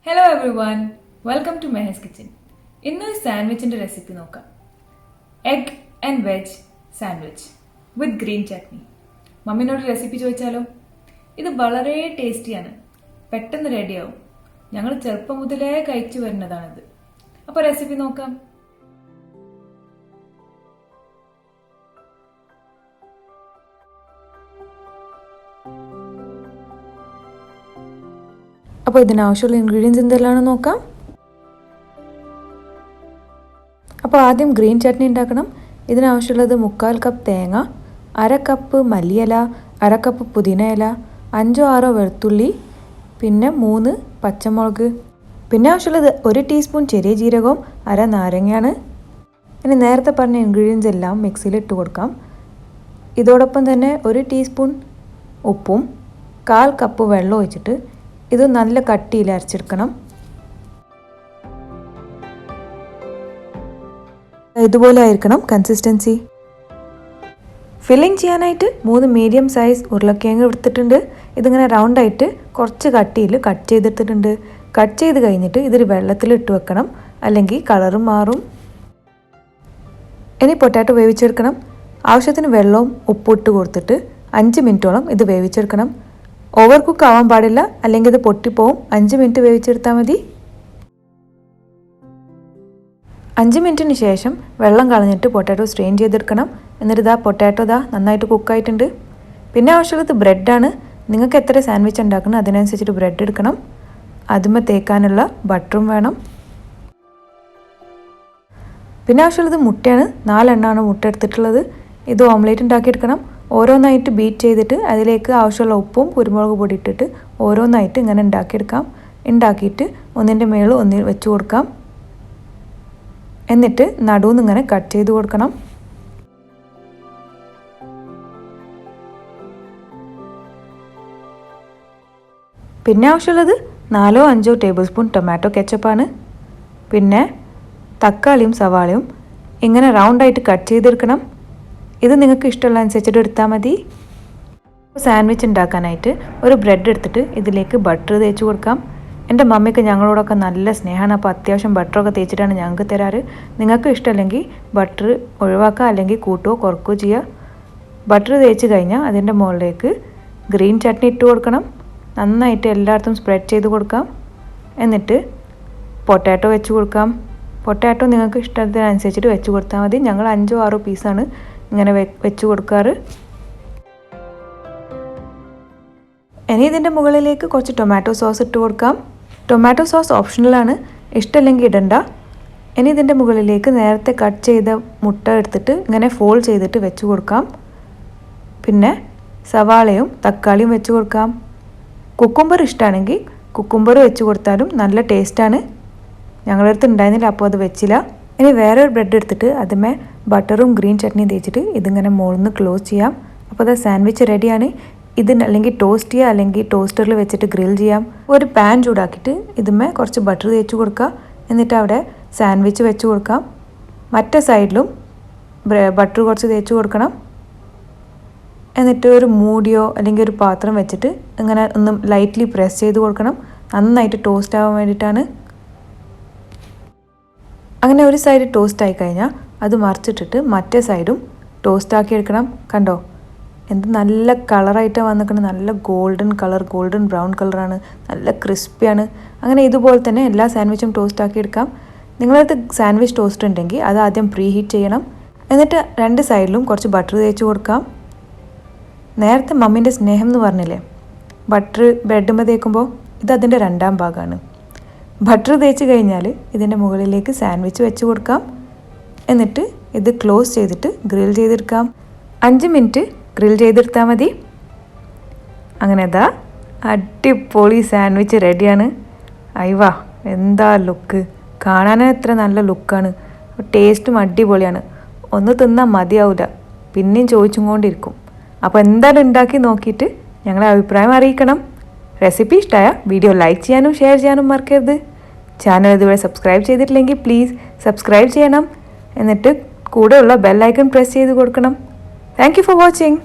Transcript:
Hello everyone, welcome to Mehar'skitchen. ഇന്നൊരു സാൻഡ്വിച്ചിന്റെ recipe നോക്കാം. Egg and veg sandwich with green chutney. മമ്മിനോട് recipe ചോദിച്ചാലോ? ഇത് വളരെ ടേസ്റ്റിയാണ്, പെട്ടെന്ന് റെഡിയാവും. ഞങ്ങൾ ചെറുപ്പം മുതലേ കഴിച്ചു വരുന്നതാണിത്. അപ്പോൾ റെസിപ്പി നോക്കാം. അപ്പോൾ ഇതിനാവശ്യമുള്ള ഇൻഗ്രീഡിയൻസ് എന്തെല്ലാമാണെന്ന് നോക്കാം. അപ്പോൾ ആദ്യം ഗ്രീൻ ചട്നി ഉണ്ടാക്കണം. ഇതിനാവശ്യമുള്ളത് 1/4 കപ്പ് തേങ്ങ, 1/2 കപ്പ് മല്ലിയില, 1/2 കപ്പ് പുതിന ഇല, 5-6 വെളുത്തുള്ളി, പിന്നെ 3 പച്ചമുളക്. പിന്നെ ആവശ്യമുള്ളത് 1 ടീസ്പൂൺ ചെറിയ ജീരകവും 1/2 നാരങ്ങയാണ്. ഇനി നേരത്തെ പറഞ്ഞ ഇൻഗ്രീഡിയൻസ് എല്ലാം മിക്സിയിലിട്ട് കൊടുക്കാം. ഇതോടൊപ്പം തന്നെ 1 ടീസ്പൂൺ ഉപ്പും 1/4 കപ്പ് വെള്ളം ഒഴിച്ചിട്ട് ഇത് നല്ല കട്ടിയിൽ അരച്ചെടുക്കണം. ഇതുപോലെ ആയിരിക്കണം കൺസിസ്റ്റൻസി. ഫില്ലിംഗ് ചെയ്യാനായിട്ട് 3 മീഡിയം സൈസ് ഉരുളക്കിഴങ്ങ് എടുത്തിട്ടുണ്ട്. ഇതിങ്ങനെ റൗണ്ടായിട്ട് കുറച്ച് കട്ടിയിൽ കട്ട് ചെയ്തെടുത്തിട്ടുണ്ട്. കട്ട് ചെയ്ത് കഴിഞ്ഞിട്ട് ഇതൊരു വെള്ളത്തിലിട്ട് വെക്കണം, അല്ലെങ്കിൽ കളറും മാറും. ഇനി പൊട്ടാറ്റോ വേവിച്ചെടുക്കണം. ആവശ്യത്തിന് വെള്ളവും ഉപ്പും ഇട്ട് കൊടുത്തിട്ട് 5 മിനിറ്റോളം ഇത് വേവിച്ചെടുക്കണം. ഓവർ കുക്ക് ആവാൻ പാടില്ല, അല്ലെങ്കിൽ ഇത് പൊട്ടിപ്പോവും. 5 മിനിറ്റ് വേവിച്ചെടുത്താൽ മതി. 5 മിനിറ്റിന് ശേഷം വെള്ളം കളഞ്ഞിട്ട് പൊട്ടാറ്റോ സ്ട്രെയിൻ ചെയ്തെടുക്കണം. എന്നിട്ട് പൊട്ടാറ്റോ നന്നായിട്ട് കുക്കായിട്ടുണ്ട്. പിന്നെ ആവശ്യമുള്ളത് ബ്രെഡാണ്. നിങ്ങൾക്ക് എത്ര സാൻഡ്വിച്ച് ഉണ്ടാക്കണം അതിനനുസരിച്ചിട്ട് ബ്രെഡ് എടുക്കണം. അതുമേ തേക്കാനുള്ള ബട്ടറും വേണം. പിന്നെ ആവശ്യമുള്ളത് മുട്ടയാണ്. 4 എണ്ണമാണ് മുട്ട എടുത്തിട്ടുള്ളത്. ഇത് ഓംലേറ്റ് ഉണ്ടാക്കിയെടുക്കണം. ഓരോന്നായിട്ട് ബീറ്റ് ചെയ്തിട്ട് അതിലേക്ക് ആവശ്യമുള്ള ഉപ്പും കുരുമുളക് പൊടി ഇട്ടിട്ട് ഓരോന്നായിട്ട് ഇങ്ങനെ ഉണ്ടാക്കിയെടുക്കാം. ഉണ്ടാക്കിയിട്ട് ഒന്നിൻ്റെ മേളിൽ ഒന്നിൽ വെച്ച് കൊടുക്കാം. എന്നിട്ട് നടുവിൽ നിന്ന് ഇങ്ങനെ കട്ട് ചെയ്ത് കൊടുക്കണം. പിന്നെ ആവശ്യമുള്ളത് 4-5 ടേബിൾ സ്പൂൺ ടൊമാറ്റോ കെച്ചപ്പാണ്. പിന്നെ തക്കാളിയും സവാളയും ഇങ്ങനെ റൗണ്ടായിട്ട് കട്ട് ചെയ്തെടുക്കണം. ഇത് നിങ്ങൾക്ക് ഇഷ്ടമുള്ള അനുസരിച്ചിട്ട് എടുത്താൽ മതി. സാൻഡ്വിച്ച് ഉണ്ടാക്കാനായിട്ട് ഒരു ബ്രെഡ് എടുത്തിട്ട് ഇതിലേക്ക് ബട്ടർ തേച്ച് കൊടുക്കാം. എൻ്റെ മമ്മിക്ക് ഞങ്ങളോടൊക്കെ നല്ല സ്നേഹമാണ്. അപ്പോൾ അത്യാവശ്യം ബട്ടറൊക്കെ തേച്ചിട്ടാണ് ഞങ്ങൾക്ക് തരാറ്. നിങ്ങൾക്ക് ഇഷ്ടമല്ലെങ്കിൽ ബട്ടർ ഒഴിവാക്കുക, അല്ലെങ്കിൽ കൂട്ടുകയോ കുറക്കുകയോ ചെയ്യുക. ബട്ടർ തേച്ച് കഴിഞ്ഞാൽ അതിൻ്റെ മുകളിലേക്ക് ഗ്രീൻ ചട്നി ഇട്ട് കൊടുക്കണം. നന്നായിട്ട് എല്ലായിടത്തും സ്പ്രെഡ് ചെയ്ത് കൊടുക്കാം. എന്നിട്ട് പൊട്ടാറ്റോ വെച്ച് കൊടുക്കാം. പൊട്ടാറ്റോ നിങ്ങൾക്ക് ഇഷ്ടത്തിനനുസരിച്ചിട്ട് വെച്ച് കൊടുത്താൽ മതി. ഞങ്ങൾ 5-6 പീസാണ് ഇങ്ങനെ വെച്ച് കൊടുക്കാറ്. ഇനി ഇതിൻ്റെ മുകളിലേക്ക് കുറച്ച് ടൊമാറ്റോ സോസ് ഇട്ട് കൊടുക്കാം. ടൊമാറ്റോ സോസ് ഓപ്ഷണലാണ്, ഇഷ്ടമല്ലെങ്കിൽ ഇടണ്ട. ഇനി ഇതിൻ്റെ മുകളിലേക്ക് നേരത്തെ കട്ട് ചെയ്ത മുട്ട എടുത്തിട്ട് ഇങ്ങനെ ഫോൾഡ് ചെയ്തിട്ട് വെച്ച് കൊടുക്കാം. പിന്നെ സവാളയും തക്കാളിയും വെച്ച് കൊടുക്കാം. കുക്കുംബർ ഇഷ്ടമാണെങ്കിൽ കുക്കുംബർ വെച്ച് കൊടുത്താലും നല്ല ടേസ്റ്റാണ്. ഞങ്ങളുടെ അടുത്ത് ഉണ്ടായിരുന്നില്ല, അപ്പോൾ അത് വെച്ചില്ല. ഇനി വേറൊരു ബ്രെഡ് എടുത്തിട്ട് അതുമേ ബട്ടറും ഗ്രീൻ ചട്നിയും തേച്ചിട്ട് ഇതിങ്ങനെ മുകളിൽ നിന്ന് ക്ലോസ് ചെയ്യാം. അപ്പോൾ അത് സാൻഡ്വിച്ച് റെഡിയാണ്. ഇത് അല്ലെങ്കിൽ ടോസ്റ്റ് ചെയ്യുക, അല്ലെങ്കിൽ ടോസ്റ്ററിൽ വെച്ചിട്ട് ഗ്രിൽ ചെയ്യാം. ഒരു പാൻ ചൂടാക്കിയിട്ട് ഇതുമേ കുറച്ച് ബട്ടർ തേച്ച് കൊടുക്കുക. എന്നിട്ട് അവിടെ സാൻഡ്വിച്ച് വെച്ച് കൊടുക്കാം. മറ്റേ സൈഡിലും ബട്ടർ കുറച്ച് തേച്ച് കൊടുക്കണം. എന്നിട്ട് ഒരു മൂടിയോ അല്ലെങ്കിൽ ഒരു പാത്രം വെച്ചിട്ട് ഇങ്ങനെ ഒന്ന് ലൈറ്റ്ലി പ്രസ് ചെയ്ത് കൊടുക്കണം. നന്നായിട്ട് ടോസ്റ്റ് ആവാൻ വേണ്ടിയിട്ടാണ്. അങ്ങനെ ഒരു സൈഡ് ടോസ്റ്റ് ആയി കഴിഞ്ഞാൽ അത് മറിച്ചിട്ടിട്ട് മറ്റേ സൈഡും ടോസ്റ്റ് ആക്കി എടുക്കണം. കണ്ടോ എന്ത് നല്ല കളറായിട്ടാണ് വന്നിരിക്കുന്നത്. നല്ല ഗോൾഡൻ കളർ, ഗോൾഡൻ ബ്രൗൺ കളറാണ്, നല്ല ക്രിസ്പിയാണ്. അങ്ങനെ ഇതുപോലെ തന്നെ എല്ലാ സാൻഡ്വിച്ചും ടോസ്റ്റ് ആക്കി എടുക്കാം. നിങ്ങളടുത്ത് സാൻഡ്വിച്ച് ടോസ്റ്റ് ഉണ്ടെങ്കിൽ അത് ആദ്യം പ്രീ ഹീറ്റ് ചെയ്യണം. എന്നിട്ട് 2 സൈഡിലും കുറച്ച് ബട്ടർ തേച്ച് കൊടുക്കാം. നേരത്തെ മമ്മീൻ്റെ സ്നേഹം എന്ന് പറഞ്ഞില്ലേ, ബട്ടർ ബ്രെഡുമ്പോൾ തേക്കുമ്പോൾ ഇത് അതിൻ്റെ 2ാം ഭാഗമാണ്. ബട്ടർ തേച്ച് കഴിഞ്ഞാൽ ഇതിൻ്റെ മുകളിലേക്ക് സാൻഡ്വിച്ച് വെച്ച് കൊടുക്കാം. എന്നിട്ട് ഇത് ക്ലോസ് ചെയ്തിട്ട് ഗ്രിൽ ചെയ്തെടുക്കാം. 5 മിനിറ്റ് ഗ്രിൽ ചെയ്തെടുത്താൽ മതി. അങ്ങനെ അടിപൊളി സാൻഡ്വിച്ച് റെഡിയാണ്. അയ്വാ എന്താ ലുക്ക്, കാണാനും എത്ര നല്ല ലുക്കാണ്. ടേസ്റ്റും അടിപൊളിയാണ്. ഒന്ന് തിന്നാൽ മതിയാവില്ല, പിന്നെയും ചോദിച്ചും കൊണ്ടിരിക്കും. അപ്പോൾ എന്തായാലും ഉണ്ടാക്കി നോക്കിയിട്ട് ഞങ്ങളെ അഭിപ്രായം അറിയിക്കണം. റെസിപ്പി ഇഷ്ടമായ വീഡിയോ ലൈക്ക് ചെയ്യാനും ഷെയർ ചെയ്യാനും മറക്കരുത്. ചാനൽ ഇതുവരെ സബ്സ്ക്രൈബ് ചെയ്തിട്ടില്ലെങ്കിൽ പ്ലീസ് സബ്സ്ക്രൈബ് ചെയ്യണം. എന്നിട്ട് കൂടെയുള്ള ബെൽ ഐക്കൺ പ്രസ് ചെയ്ത് കൊടുക്കണം. Thank you for watching.